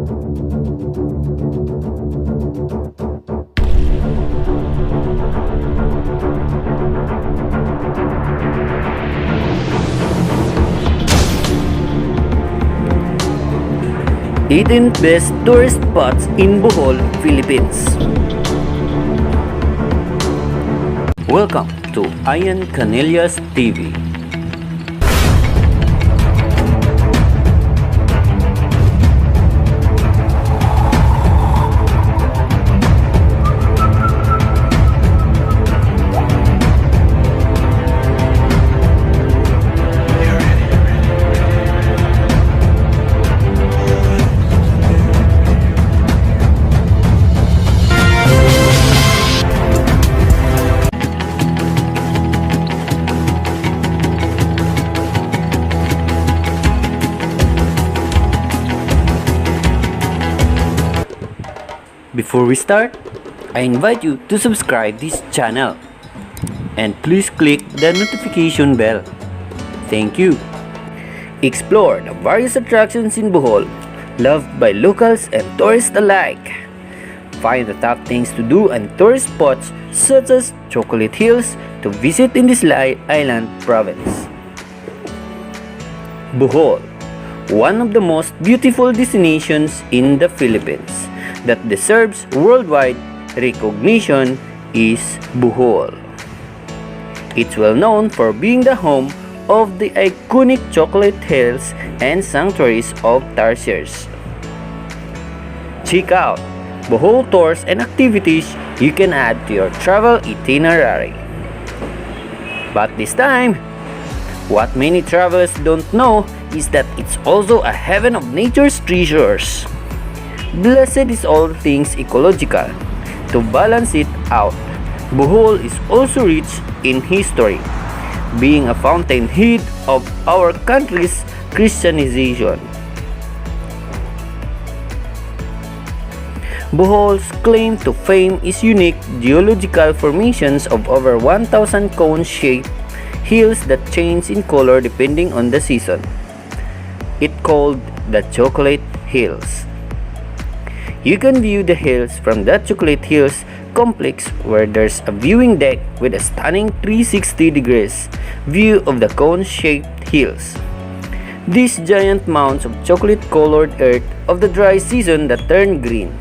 Hidden best tourist spots in Bohol, Philippines. Welcome to Ayan Canillas TV. Before we start, I invite you to subscribe this channel and please click the notification bell. Thank you. Explore the various attractions in Bohol, loved by locals and tourists alike. Find the top things to do and tourist spots such as Chocolate Hills to visit in this island province. Bohol, one of the most beautiful destinations in the Philippines that deserves worldwide recognition is Bohol. It's well known for being the home of the iconic Chocolate Hills and sanctuaries of Tarsiers. Check out Bohol tours and activities you can add to your travel itinerary. But this time, what many travelers don't know is that it's also a heaven of nature's treasures. Blessed is all things ecological. To balance it out, Bohol is also rich in history, being a fountainhead of our country's Christianization. Bohol's claim to fame is unique geological formations of over 1,000 cone-shaped hills that change in color depending on the season. It's called the Chocolate Hills. You can view the hills from the Chocolate Hills complex where there's a viewing deck with a stunning 360 degrees view of the cone-shaped hills. These giant mounds of chocolate-colored earth of the dry season that turn green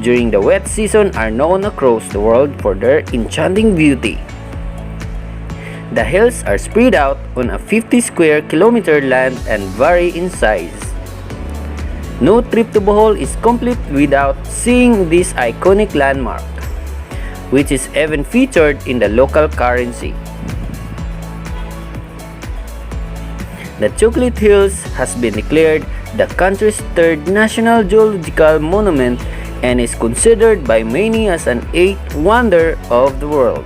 during the wet season are known across the world for their enchanting beauty. The hills are spread out on a 50 square kilometer land and vary in size. No trip to Bohol is complete without seeing this iconic landmark, which is even featured in the local currency. The Chocolate Hills has been declared the country's third national geological monument and is considered by many as an eighth wonder of the world.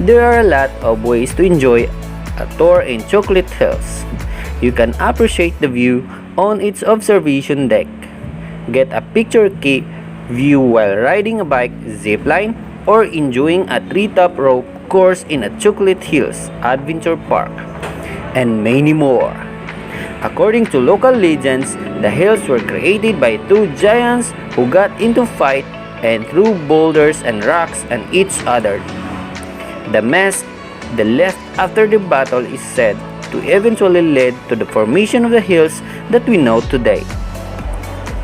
There are a lot of ways to enjoy a tour in Chocolate Hills. You can appreciate the view on its observation deck, get a picturesque view while riding a bike, zipline, or enjoying a treetop rope course in a Chocolate Hills Adventure Park, and many more. According to local legends, the hills were created by two giants who got into fight and threw boulders and rocks at each other. The mess they left after the battle is said to eventually lead to the formation of the hills that we know today.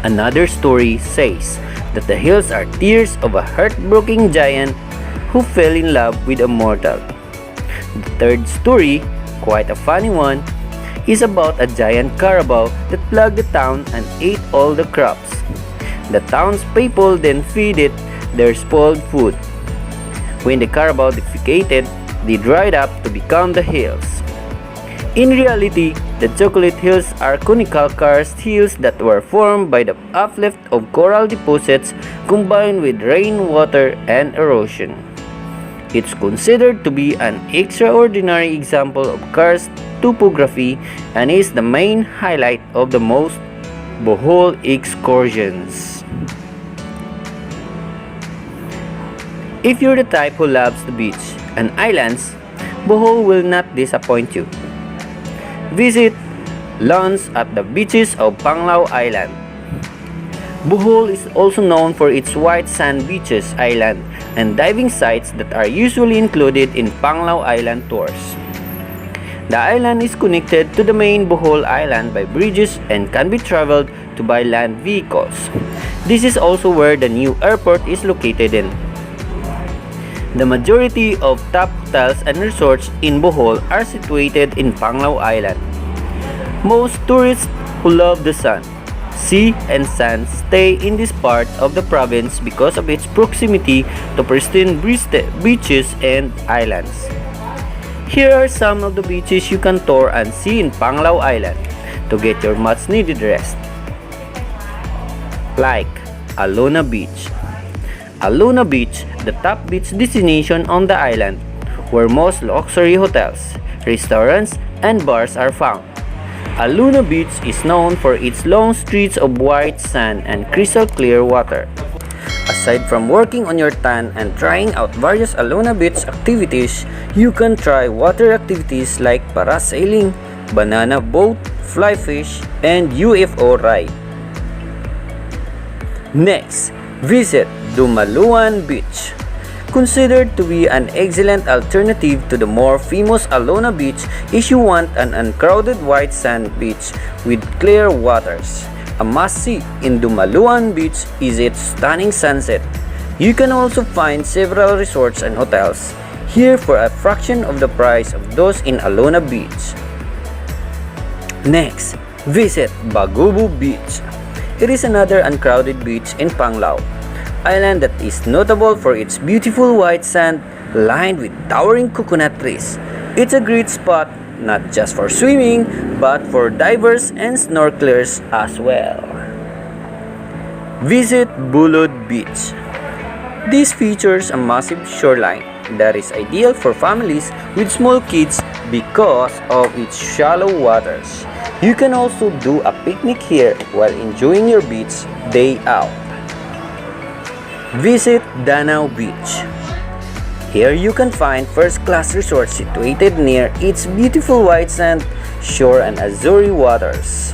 Another story says that the hills are tears of a heartbroken giant who fell in love with a mortal. The third story, quite a funny one, is about a giant carabao that plagued the town and ate all the crops. The townspeople then fed it their spoiled food. When the carabao defecated, they dried up to become the hills. In reality, the Chocolate Hills are conical karst hills that were formed by the uplift of coral deposits combined with rainwater and erosion. It's considered to be an extraordinary example of karst topography and is the main highlight of the most Bohol excursions. If you're the type who loves the beach and islands, Bohol will not disappoint you. Visit lawns at the beaches of Panglao Island. Bohol is also known for its white sand beaches island and diving sites that are usually included in Panglao Island tours. The island is connected to the main Bohol Island by bridges and can be traveled to by land vehicles. This is also where the new airport is located in. The majority of top hotels and resorts in Bohol are situated in Panglao Island. Most tourists who love the sun, sea, and sand stay in this part of the province because of its proximity to pristine beaches and islands. Here are some of the beaches you can tour and see in Panglao Island to get your much needed rest. Like Alona Beach. Alona Beach, the top beach destination on the island, where most luxury hotels, restaurants, and bars are found. Alona Beach is known for its long streets of white sand and crystal clear water. Aside from working on your tan and trying out various Alona Beach activities, you can try water activities like parasailing, banana boat, fly fish, and UFO ride. Next, visit Dumaluan Beach. Considered to be an excellent alternative to the more famous Alona Beach if you want an uncrowded white sand beach with clear waters. A must-see in Dumaluan Beach is its stunning sunset. You can also find several resorts and hotels here for a fraction of the price of those in Alona Beach. Next, visit Bagobo Beach. It is another uncrowded beach in Panglao Island that is notable for its beautiful white sand lined with towering coconut trees. It's a great spot not just for swimming but for divers and snorkelers as well. Visit Bolod Beach. This features a massive shoreline that is ideal for families with small kids because of its shallow waters. You can also do a picnic here while enjoying your beach day out. Visit Danao Beach. Here you can find first-class resorts situated near its beautiful white sand shore and azure waters.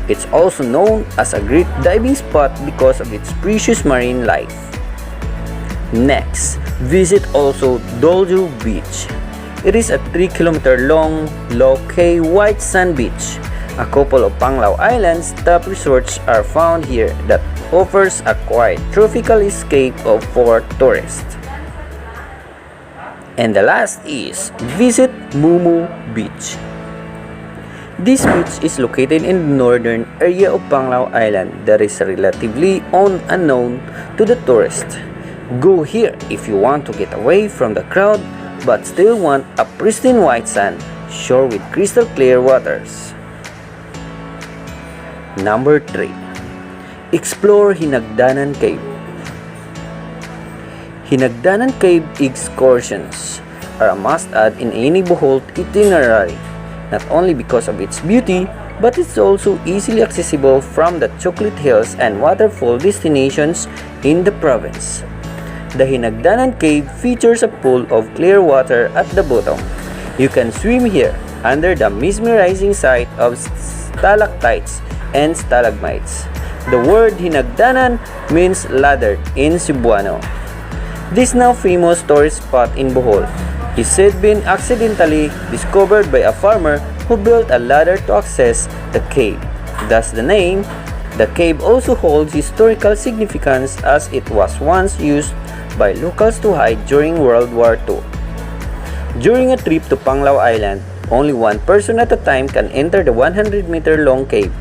It's also known as a great diving spot because of its precious marine life. Next, visit also Doljo Beach. It is a 3-kilometer long, low-key white sand beach. A couple of Panglao Island's top resorts are found here that offers a quiet tropical escape for tourists. And the last is visit Momo Beach. This beach is located in the northern area of Panglao Island that is relatively unknown to the tourist. Go here if you want to get away from the crowd but still want a pristine white sand shore with crystal clear waters. Number 3. Explore Hinagdanan Cave. Hinagdanan Cave excursions are a must-add in any Bohol itinerary, not only because of its beauty, but it's also easily accessible from the Chocolate Hills and waterfall destinations in the province. The Hinagdanan Cave features a pool of clear water at the bottom. You can swim here under the mesmerizing sight of stalactites and stalagmites. The word Hinagdanan means ladder in Cebuano. This now famous tourist spot in Bohol is said been accidentally discovered by a farmer who built a ladder to access the cave. Thus the name. The cave also holds historical significance as it was once used by locals to hide during World War II. During a trip to Panglao Island, only one person at a time can enter the 100-meter long cave.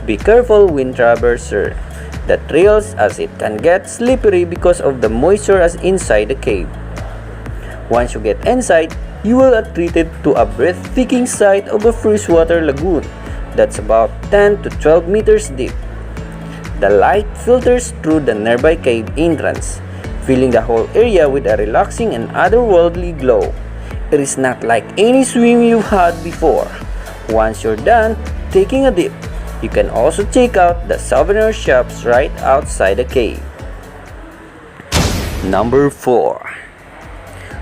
Be careful when traversing the trails as it can get slippery because of the moisture as inside the cave. Once you get inside, you will be treated to a breathtaking sight of a freshwater lagoon that's about 10 to 12 meters deep. The light filters through the nearby cave entrance, filling the whole area with a relaxing and otherworldly glow. It is not like any swim you've had before. Once you're done taking a dip, you can also check out the souvenir shops right outside the cave. Number 4.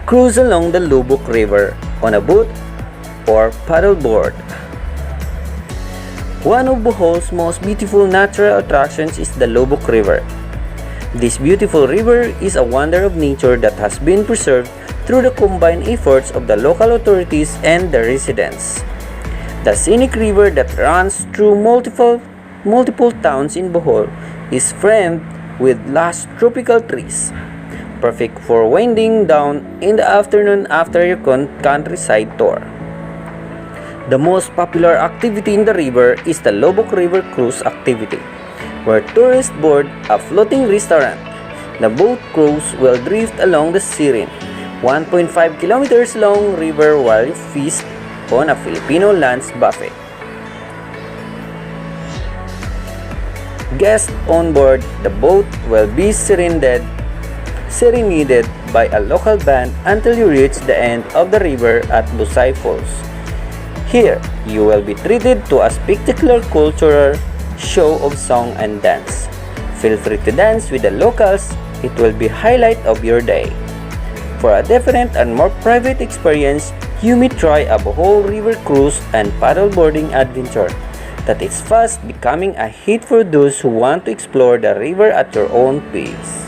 Cruise along the Loboc River on a boat or paddleboard. One of Bohol's most beautiful natural attractions is the Loboc River. This beautiful river is a wonder of nature that has been preserved through the combined efforts of the local authorities and the residents. The scenic river that runs through multiple towns in Bohol is framed with lush tropical trees, perfect for winding down in the afternoon after your countryside tour. The most popular activity in the river is the Loboc River Cruise activity, where tourists board a floating restaurant. The boat cruise will drift along the serene, 1.5 kilometers long river while you feast on a Filipino lunch buffet. Guests on board the boat will be serenaded by a local band until you reach the end of the river at Busay Falls. Here, you will be treated to a spectacular cultural show of song and dance. Feel free to dance with the locals, it will be highlight of your day. For a different and more private experience, you may try a Bohol River Cruise and paddleboarding adventure that is fast becoming a hit for those who want to explore the river at your own pace.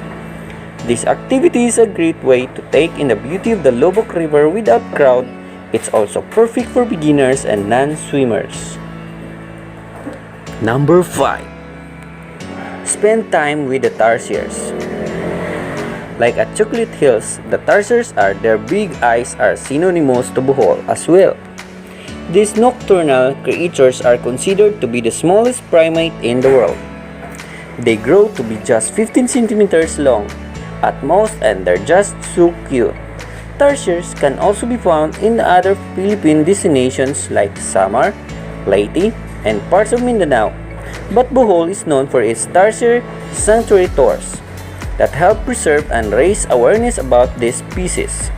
This activity is a great way to take in the beauty of the Loboc River without crowd. It's also perfect for beginners and non-swimmers. Number 5. Spend time with the Tarsiers. Like at Chocolate Hills, the Tarsiers their big eyes are synonymous to Bohol as well. These nocturnal creatures are considered to be the smallest primate in the world. They grow to be just 15 centimeters long at most and they're just so cute. Tarsiers can also be found in the other Philippine destinations like Samar, Leyte, and parts of Mindanao. But Bohol is known for its Tarsier sanctuary tours that help preserve and raise awareness about these species.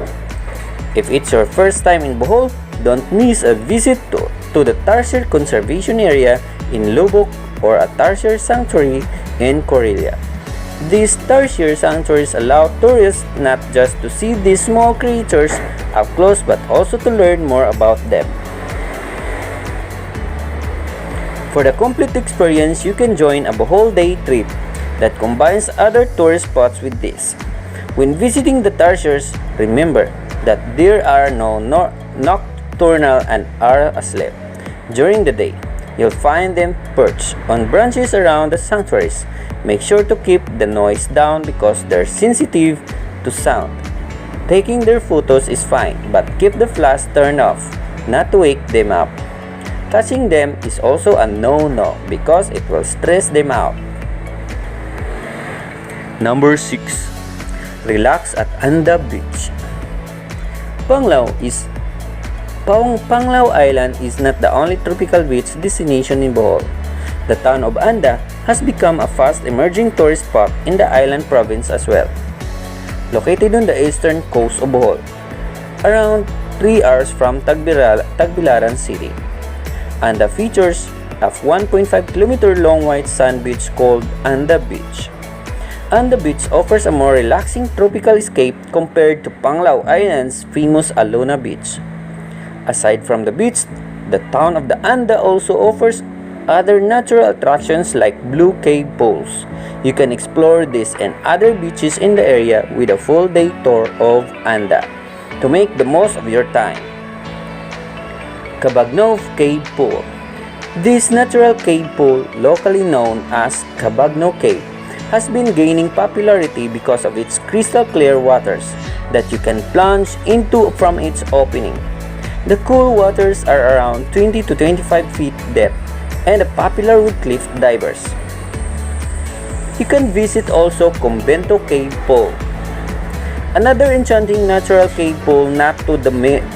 If it's your first time in Bohol, don't miss a visit to the Tarsier Conservation Area in Loboc or a Tarsier Sanctuary in Corilla. These Tarsier sanctuaries allow tourists not just to see these small creatures up close but also to learn more about them. For the complete experience, you can join a Bohol day trip that combines other tourist spots with this. When visiting the Tarsiers, remember that there are no nocturnal and are asleep. During the day, you'll find them perched on branches around the sanctuaries. Make sure to keep the noise down because they're sensitive to sound. Taking their photos is fine, but keep the flash turned off, not to wake them up. Touching them is also a no-no because it will stress them out. Number 6. Relax at Anda Beach. Panglao Island is not the only tropical beach destination in Bohol. The town of Anda has become a fast emerging tourist spot in the island province as well. Located on the eastern coast of Bohol, around 3 hours from Tagbilaran City. Anda features a 1.5 km long white sand beach called Anda Beach. Anda Beach offers a more relaxing tropical escape compared to Panglao Island's famous Alona Beach. Aside from the beach, the town of the Anda also offers other natural attractions like blue cave pools. You can explore this and other beaches in the area with a full day tour of Anda to make the most of your time. Cabagnow Cave Pool. This natural cave pool, locally known as Cabagnow Cave, has been gaining popularity because of its crystal clear waters that you can plunge into from its opening. The cool waters are around 20 to 25 feet depth and popular with cliff divers. You can visit also Combento Cave Pool, another enchanting natural cave pool not to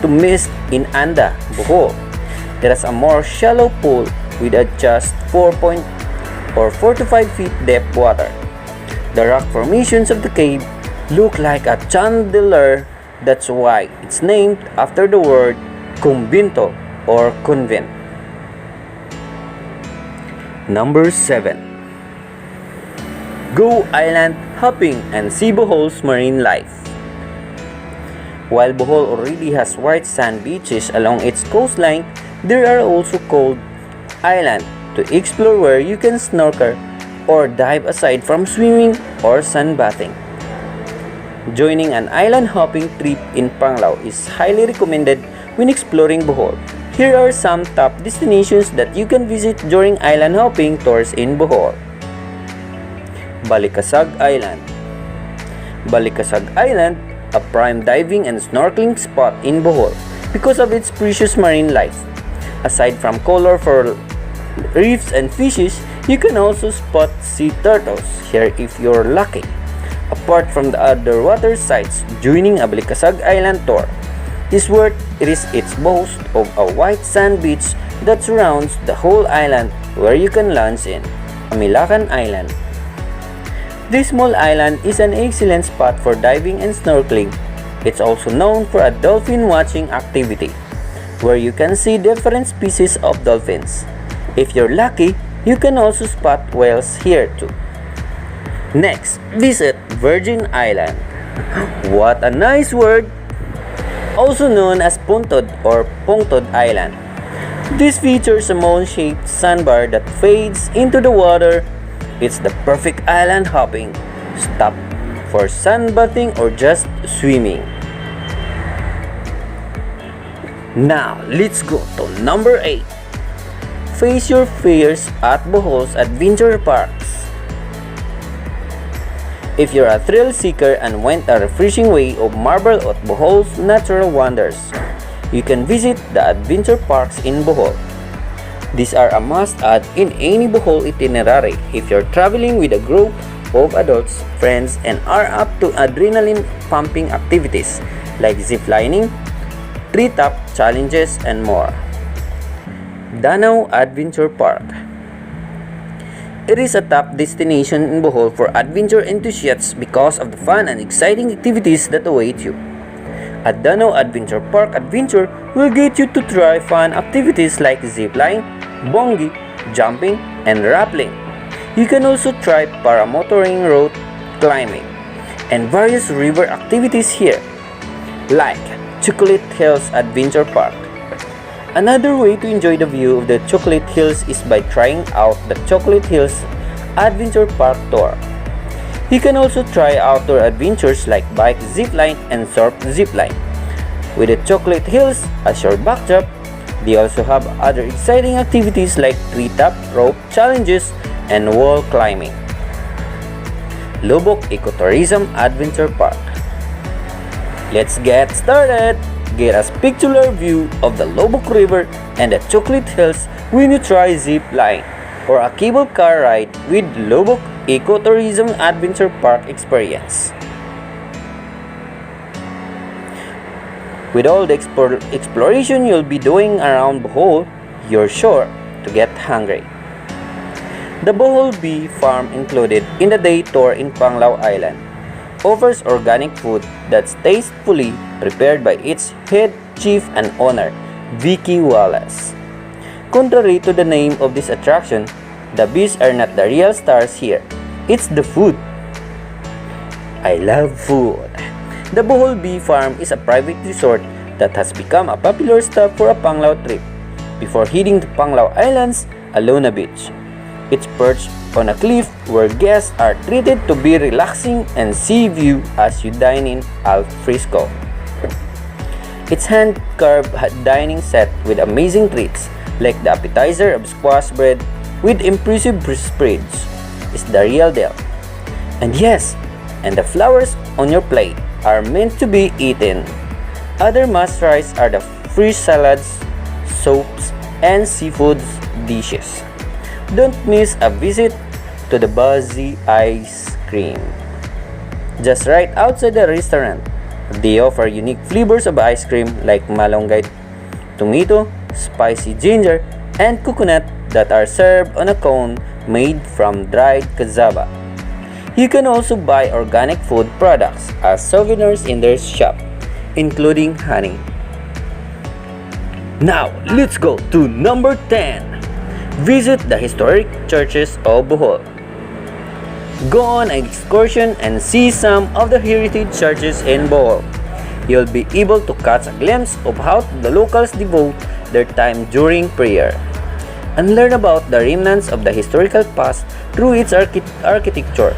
miss in Anda, Bohol. There is a more shallow pool with a just 4 to 5 feet depth water. The rock formations of the cave look like a chandelier, that's why it's named after the word Combento or convent. Number 7. Go island hopping and see Bohol's marine life. While Bohol already has white sand beaches along its coastline, there are also cold islands to explore where you can snorkel or dive aside from swimming or sunbathing. Joining an island hopping trip in Panglao is highly recommended when exploring Bohol. Here are some top destinations that you can visit during island hopping tours in Bohol. Balicasag Island. Balicasag Island, a prime diving and snorkeling spot in Bohol because of its precious marine life. Aside from colorful reefs and fishes, you can also spot sea turtles here if you're lucky. Apart from the underwater sights, joining a Balicasag Island tour is worth it is its boast of a white sand beach that surrounds the whole island where you can launch in Pamilacan Island. This small island is an excellent spot for diving and snorkeling. It's also known for a dolphin watching activity, where you can see different species of dolphins. If you're lucky, you can also spot whales here too. Next, visit Virgin Island. What a nice word! Also known as Puntod or Punctod Island. This features a moon-shaped sandbar that fades into the water. It's the perfect island hopping stop for sunbathing or just swimming. Now, let's go to number 8. Face your fears at Bohol's Adventure Parks. If you're a thrill seeker and want a refreshing way of marvel at Bohol's natural wonders, you can visit the adventure parks in Bohol. These are a must-add in any Bohol itinerary if you're traveling with a group of adults, friends, and are up to adrenaline-pumping activities like ziplining, treetop challenges, and more. Danao Adventure Park. It is a top destination in Bohol for adventure enthusiasts because of the fun and exciting activities that await you. At Danao Adventure Park, adventure will get you to try fun activities like zipline, bungee, jumping, and rappelling. You can also try paramotoring, rope climbing, and various river activities here, like Chocolate Hills Adventure Park. Another way to enjoy the view of the Chocolate Hills is by trying out the Chocolate Hills Adventure Park tour. You can also try outdoor adventures like bike zipline and surf zipline. With the Chocolate Hills as your backdrop, they also have other exciting activities like treetop rope challenges and wall climbing. Loboc Ecotourism Adventure Park. Let's get started! Get a spectacular view of the Loboc River and the Chocolate Hills when you try zip line or a cable car ride with Loboc Ecotourism Adventure Park experience. With all the exploration you'll be doing around Bohol, you're sure to get hungry. The Bohol Bee Farm included in the day tour in Panglao Island offers organic food that's tastefully prepared by its head chief and owner, Vicky Wallace. Contrary to the name of this attraction, the bees are not the real stars here. It's the food. I love food. The Bohol Bee Farm is a private resort that has become a popular stop for a Panglao trip before heading to Panglao Island's Alona Beach. It's perched on a cliff where guests are treated to be relaxing and sea view as you dine in al fresco. Its hand-carved dining set with amazing treats like the appetizer of squash bread with impressive spreads is the real deal. And yes, and the flowers on your plate are meant to be eaten. Other must-tries are the fish salads, soups, and seafood dishes. Don't miss a visit to the Buzzy Ice Cream. Just right outside the restaurant, they offer unique flavors of ice cream like malunggay, tomato, spicy ginger, and coconut that are served on a cone made from dried cassava. You can also buy organic food products as souvenirs in their shop, including honey. Now, let's go to number 10. Visit the historic churches of Bohol. Go on an excursion and see some of the heritage churches in Bohol. You'll be able to catch a glimpse of how the locals devote their time during prayer. and learn about the remnants of the historical past through its architecture.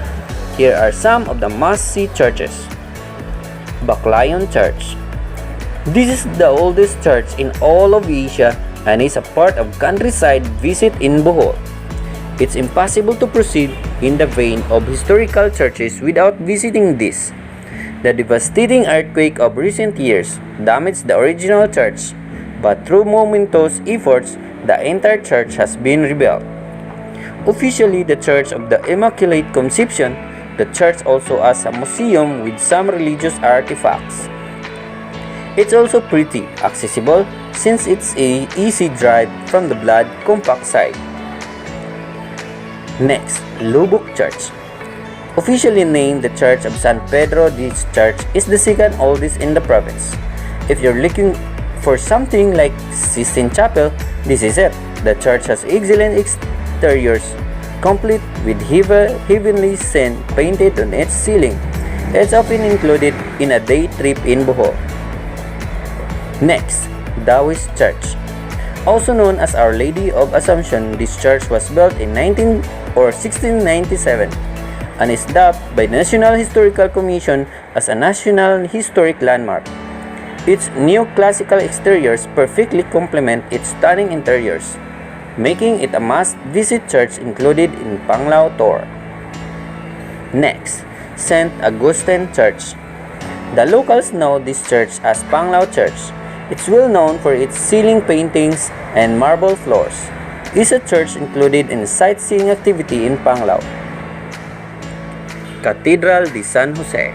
Here are some of the must-see churches. Baclayon Church. This is the oldest church in all of Asia and is a part of countryside visit in Bohol. It's impossible to proceed in the vein of historical churches without visiting this. The devastating earthquake of recent years damaged the original church, but through momentous efforts, the entire church has been rebuilt. Officially the Church of the Immaculate Conception, the church also has a museum with some religious artifacts. It's also pretty accessible since it's a easy drive from the blood compact side. Next, Loboc Church. Officially named the Church of San Pedro, this church is the second oldest in the province. If you're looking for something like Sistine Chapel, this is it. The church has excellent exteriors, complete with heavenly scene painted on its ceiling. It's often included in a day trip in Bohol. Next, Taoist Church. Also known as Our Lady of Assumption, this church was built in 1697 and is dubbed by the National Historical Commission as a National Historic Landmark. Its neoclassical exteriors perfectly complement its stunning interiors, making it a must-visit church included in Panglao tour. Next, St. Augustine Church. The locals know this church as Panglao Church. It's well known for its ceiling paintings and marble floors. It's a church included in sightseeing activity in Panglao. Cathedral de San Jose.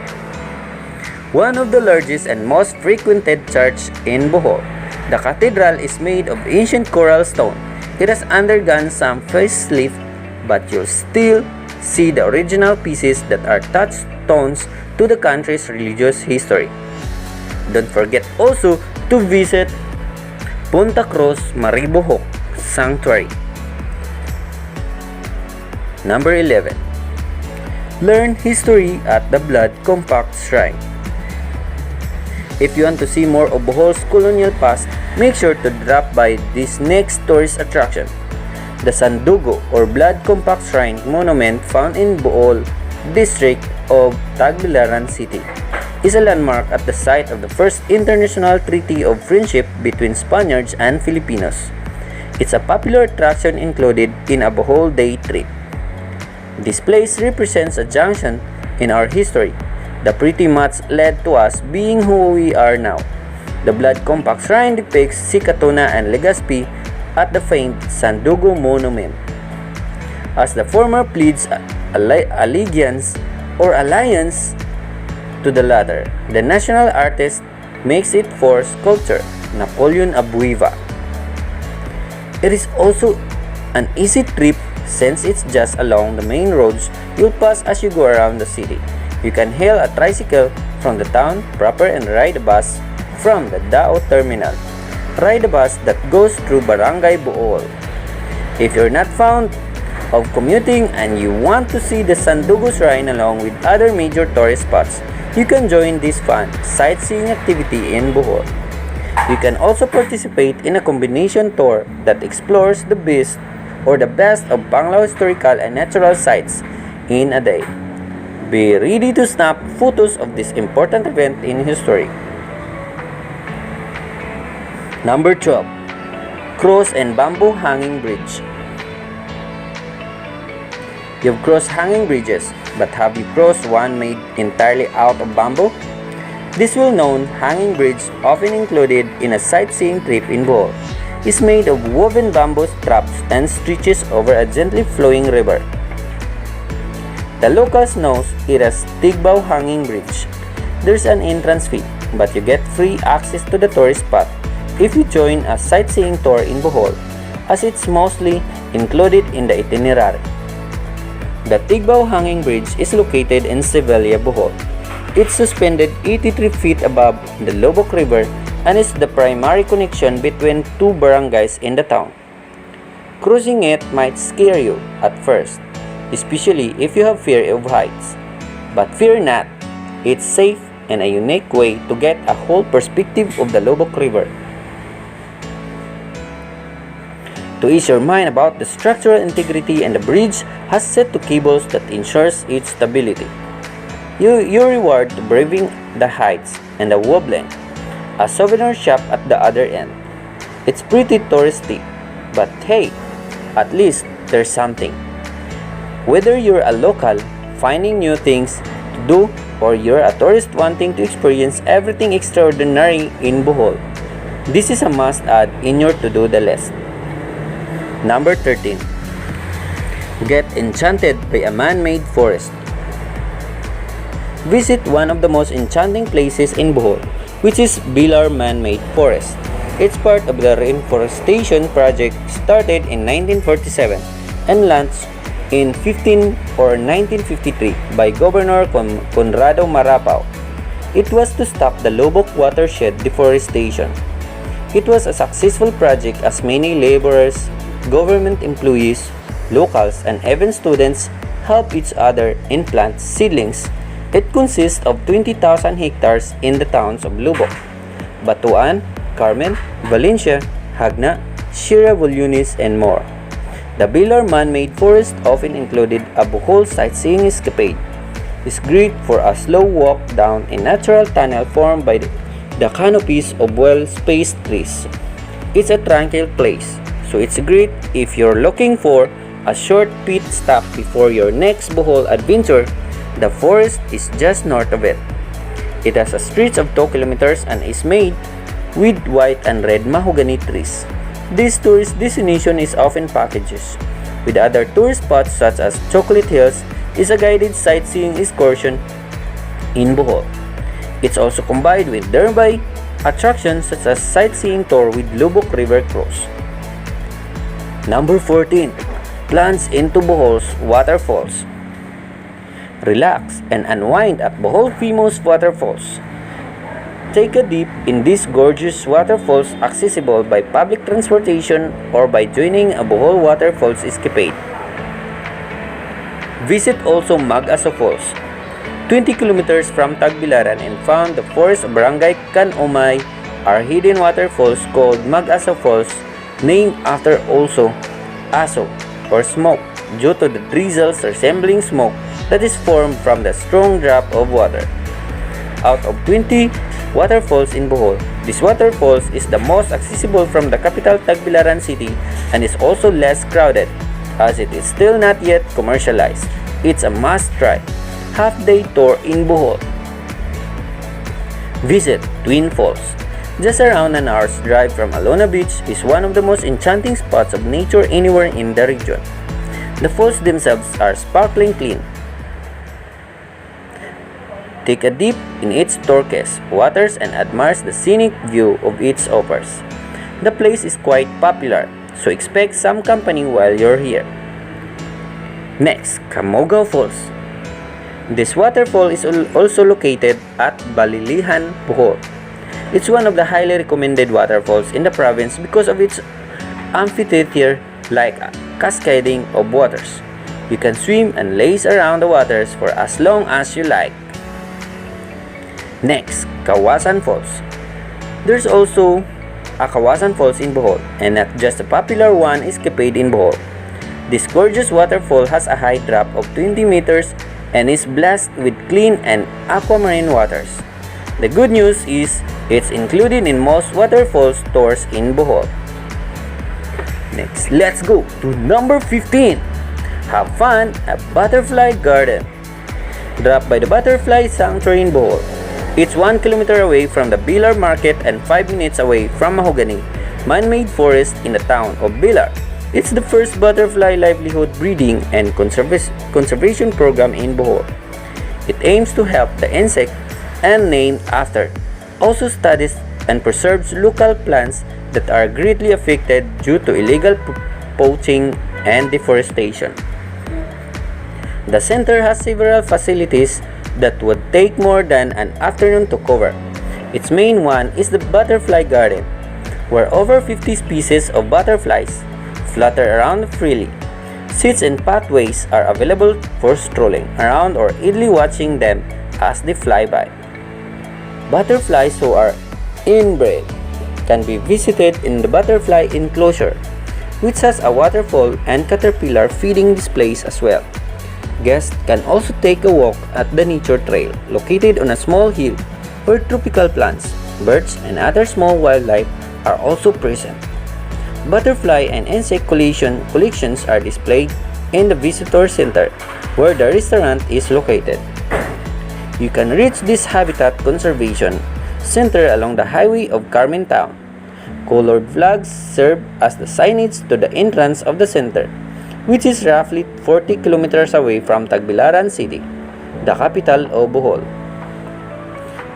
One of the largest and most frequented church in Bohol. The cathedral is made of ancient coral stone. It has undergone some facelift, but you'll still see the original pieces that are touchstones to the country's religious history. Don't forget also to visit Punta Cruz Maribojoc Sanctuary. Number 11. Learn history at the Blood Compact Shrine. If you want to see more of Bohol's colonial past, make sure to drop by this next tourist attraction. The Sandugo or Blood Compact Shrine Monument found in Bohol district of Tagbilaran City is a landmark at the site of the first international treaty of friendship between Spaniards and Filipinos. It's a popular attraction included in a Bohol day trip. This place represents a junction in our history, that pretty much led to us being who we are now. The Blood Compact Shrine depicts Sikatuna and Legazpi at the famed Sandugo Monument. As the former pleads allegiance or alliance to the latter, the national artist makes it for sculptor Napoleon Abueva. It is also an easy trip since it's just along the main roads you'll pass as you go around the city. You can hail a tricycle from the town proper and ride a bus from the Dao terminal. Ride a bus that goes through Barangay Bohol. If you're not fond of commuting and you want to see the Sandugo Shrine along with other major tourist spots, you can join this fun sightseeing activity in Bohol. You can also participate in a combination tour that explores the best of Panglao historical and natural sites in a day. Be ready to snap photos of this important event in history. Number 12. Cross and Bamboo Hanging Bridge. You've crossed hanging bridges, but have you crossed one made entirely out of bamboo? This well-known hanging bridge, often included in a sightseeing trip in Bohol, is made of woven bamboo straps and stretches over a gently flowing river. The locals know it as Tigbao Hanging Bridge. There's an entrance fee, but you get free access to the tourist spot if you join a sightseeing tour in Bohol, as it's mostly included in the itinerary. The Tigbao Hanging Bridge is located in Sevilla, Bohol. It's suspended 83 feet above the Loboc River and is the primary connection between two barangays in the town. Cruising it might scare you at first, especially if you have fear of heights. But fear not, it's safe and a unique way to get a whole perspective of the Loboc River. To ease your mind about the structural integrity, and the bridge has set two cables that ensures its stability. You reward to braving the heights and the wobbling. A souvenir shop at the other end. It's pretty touristy, but hey, at least there's something. Whether you're a local finding new things to do or you're a tourist wanting to experience everything extraordinary in Bohol, this is a must-add in your to-do list. Number 13. Get enchanted by a man-made forest. Visit one of the most enchanting places in Bohol, which is Bilar Man-Made Forest. It's part of the reforestation project started in 1947 and launched in 1953 by Governor Conrado Marapao. It was to stop the Loboc watershed deforestation. It was a successful project as many laborers, government employees, locals, and even students help each other in plant seedlings. It consists of 20,000 hectares in the towns of Loboc, Batuan, Carmen, Valencia, Hagna, Sierra Volunis, and more. The Bilar Man-Made Forest often included a Bohol sightseeing escapade. It's great for a slow walk down a natural tunnel formed by the canopies of well-spaced trees. It's a tranquil place, so it's great if you're looking for a short pit stop before your next Bohol adventure. The forest is just north of it. It has a stretch of 2 kilometers and is made with white and red mahogany trees. This tourist destination is often packages with other tourist spots such as Chocolate Hills is a guided sightseeing excursion in Bohol. It's also combined with nearby attractions such as sightseeing tour with Loboc River Cruise. Number 14. Plunge into Bohol's waterfalls. Relax and unwind at Bohol famous waterfalls. Take a dip in these gorgeous waterfalls accessible by public transportation or by joining a Bohol waterfalls escapade. Visit also Mag-Aso Falls, 20 kilometers from Tagbilaran, and found the forest of Barangay Canumay are hidden waterfalls called Mag-Aso Falls, named after also aso or smoke due to the drizzles resembling smoke that is formed from the strong drop of water. Out of 20 waterfalls in Bohol, this waterfalls is the most accessible from the capital Tagbilaran city and is also less crowded as it is still not yet commercialized. It's a must-try half-day tour in Bohol. Visit Twin Falls. Just around an hour's drive from Alona Beach is one of the most enchanting spots of nature anywhere in the region. The falls themselves are sparkling clean. Take a dip in its turquoise waters and admire the scenic view of its offers. The place is quite popular, so expect some company while you're here. Next, Cabagnow Falls. This waterfall is also located at Balilihan, Bohol. It's one of the highly recommended waterfalls in the province because of its amphitheater-like cascading of waters. You can swim and laze around the waters for as long as you like. Next, Kawasan Falls. There's also a Kawasan Falls in Bohol, and not just a popular one escapade in Bohol. This gorgeous waterfall has a high drop of 20 meters and is blessed with clean and aquamarine waters. The good news is it's included in most waterfalls tours in Bohol. Next, let's go to number 15. Have fun at Butterfly Garden. Drop by the Butterfly Sanctuary in Bohol. It's 1 kilometer away from the Bilar Market and 5 minutes away from Mahogany, man-made forest in the town of Bilar. It's the first butterfly livelihood breeding and conservation program in Bohol. It aims to help the insect and named after. Also studies and preserves local plants that are greatly affected due to illegal poaching and deforestation. The center has several facilities that would take more than an afternoon to cover. Its main one is the Butterfly Garden, where over 50 species of butterflies flutter around freely. Seats and pathways are available for strolling around or idly watching them as they fly by. Butterflies who are inbred can be visited in the butterfly enclosure. which has a waterfall and caterpillar feeding displays as well. Guests can also take a walk at the nature trail located on a small hill where tropical plants, birds, and other small wildlife are also present. Butterfly and insect collections are displayed in the visitor center where the restaurant is located. You can reach this habitat conservation center along the highway of Carmen Town. Colored flags serve as the signage to the entrance of the center, which is roughly 40 kilometers away from Tagbilaran City, the capital of Bohol.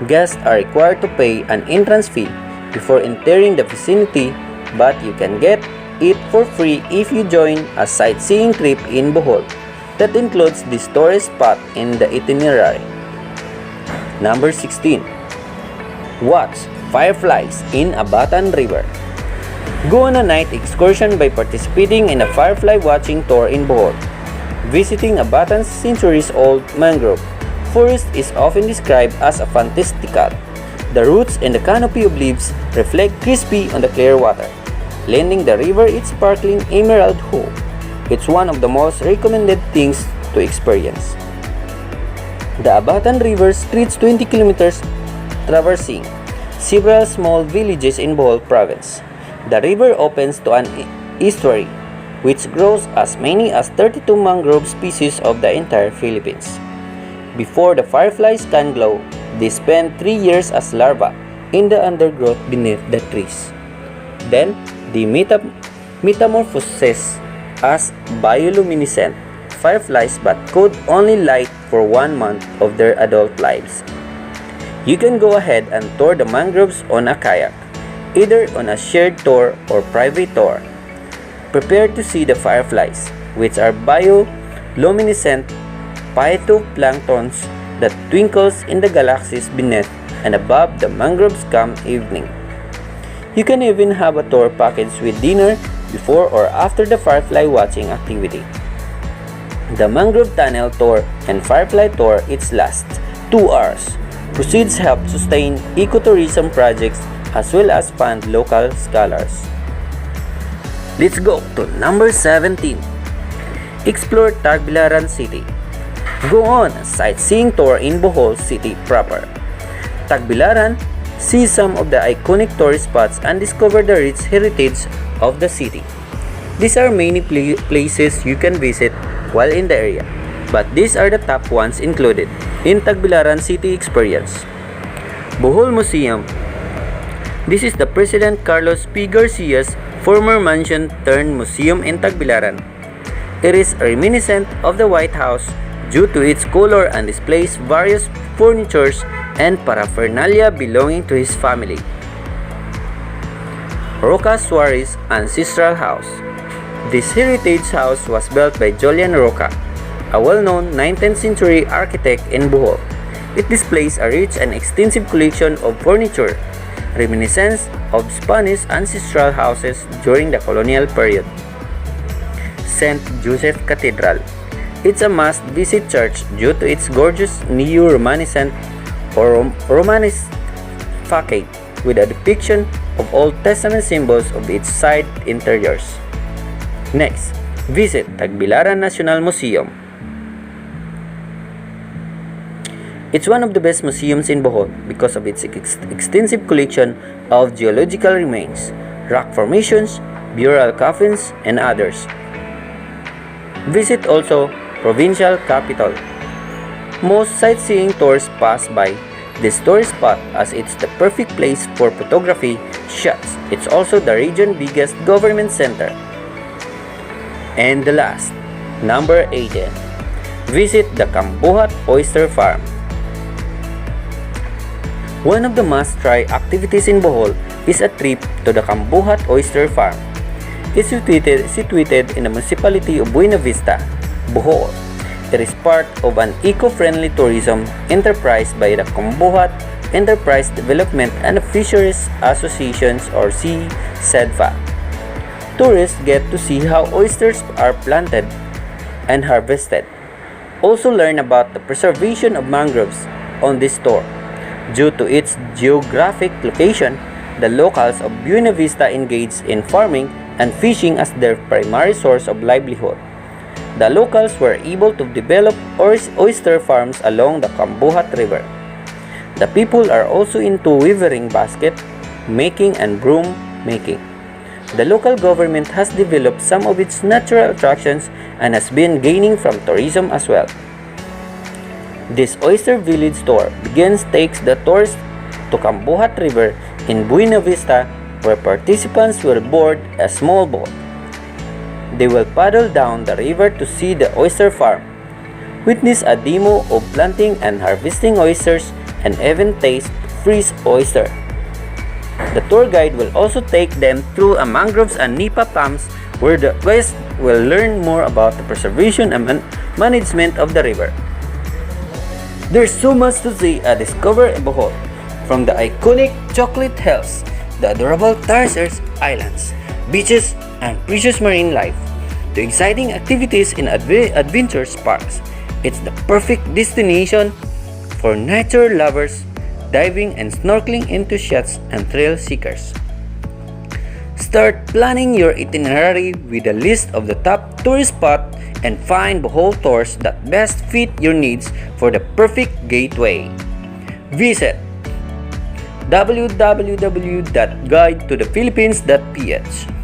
Guests are required to pay an entrance fee before entering the vicinity, but you can get it for free if you join a sightseeing trip in Bohol that includes this tourist spot in the itinerary. Number 16. Watch fireflies in Abatan River. Go on a night excursion by participating in a firefly watching tour in Bohol. Visiting Abatan's centuries-old mangrove forest is often described as a fantastical. The roots and the canopy of leaves reflect crispy on the clear water, lending the river its sparkling emerald hue. It's one of the most recommended things to experience. The Abatan River stretches 20 kilometers, traversing several small villages in Bohol province. The river opens to an estuary, which grows as many as 32 mangrove species of the entire Philippines. Before the fireflies can glow, they spend 3 years as larvae in the undergrowth beneath the trees. Then, they metamorphose as bioluminescent fireflies but could only light for 1 month of their adult lives. You can go ahead and tour the mangroves on a kayak, either on a shared tour or private tour. Prepare to see the fireflies, which are bioluminescent phytoplanktons that twinkles in the galaxies beneath and above the mangroves come evening. You can even have a tour package with dinner before or after the firefly watching activity. The mangrove tunnel tour and firefly tour its last 2 hours. Proceeds help sustain ecotourism projects as well as fund local scholars. Let's go to number 17. Explore Tagbilaran City. Go on a sightseeing tour in Bohol City proper. Tagbilaran, see some of the iconic tourist spots and discover the rich heritage of the city. These are many places you can visit while in the area, but these are the top ones included in Tagbilaran City Experience. Bohol Museum. This is the President Carlos P. Garcia's former mansion turned museum in Tagbilaran. It is reminiscent of the White House due to its color and displays various furnitures and paraphernalia belonging to his family. Roca Suarez Ancestral House. This heritage house was built by Julian Roca, a well-known 19th century architect in Bohol. It displays a rich and extensive collection of furniture, reminiscent of Spanish ancestral houses during the colonial period. St. Joseph Cathedral. It's a must-visit church due to its gorgeous neo-Romanescent or Romanesque facade with a depiction of Old Testament symbols of its side interiors. Next, visit Tagbilaran National Museum. It's one of the best museums in Bohol because of its extensive collection of geological remains, rock formations, burial coffins, and others. Visit also Provincial Capital. Most sightseeing tours pass by this tourist spot as it's the perfect place for photography shots. It's also the region's biggest government center. And the last, number 18. Visit the Cambuhat Oyster Farm. One of the must-try activities in Bohol is a trip to the Cambuhat Oyster Farm. It's situated in the municipality of Buena Vista, Bohol. It is part of an eco-friendly tourism enterprise by the Cambuhat Enterprise Development and Fisheries Associations or CSEDFA. Tourists get to see how oysters are planted and harvested. Also learn about the preservation of mangroves on this tour. Due to its geographic location, the locals of Buena Vista engage in farming and fishing as their primary source of livelihood. The locals were able to develop oyster farms along the Cambuhat River. The people are also into weaving, basket making, and broom making. The local government has developed some of its natural attractions and has been gaining from tourism as well. This oyster village tour takes the tourists to Cambuhat River in Buena Vista, where participants will board a small boat. They will paddle down the river to see the oyster farm, witness a demo of planting and harvesting oysters, and even taste fresh oyster. The tour guide will also take them through a mangroves and nipa palms, where the guests will learn more about the preservation and management of the river. There's so much to see and discover in Bohol, from the iconic chocolate hills, the adorable Tarsiers islands, beaches, and precious marine life, to exciting activities in adventure parks. It's the perfect destination for nature lovers, diving and snorkeling enthusiasts, and thrill seekers. Start planning your itinerary with a list of the top tourist spots and find Bohol tours that best fit your needs for the perfect gateway. Visit www.guidetothephilippines.ph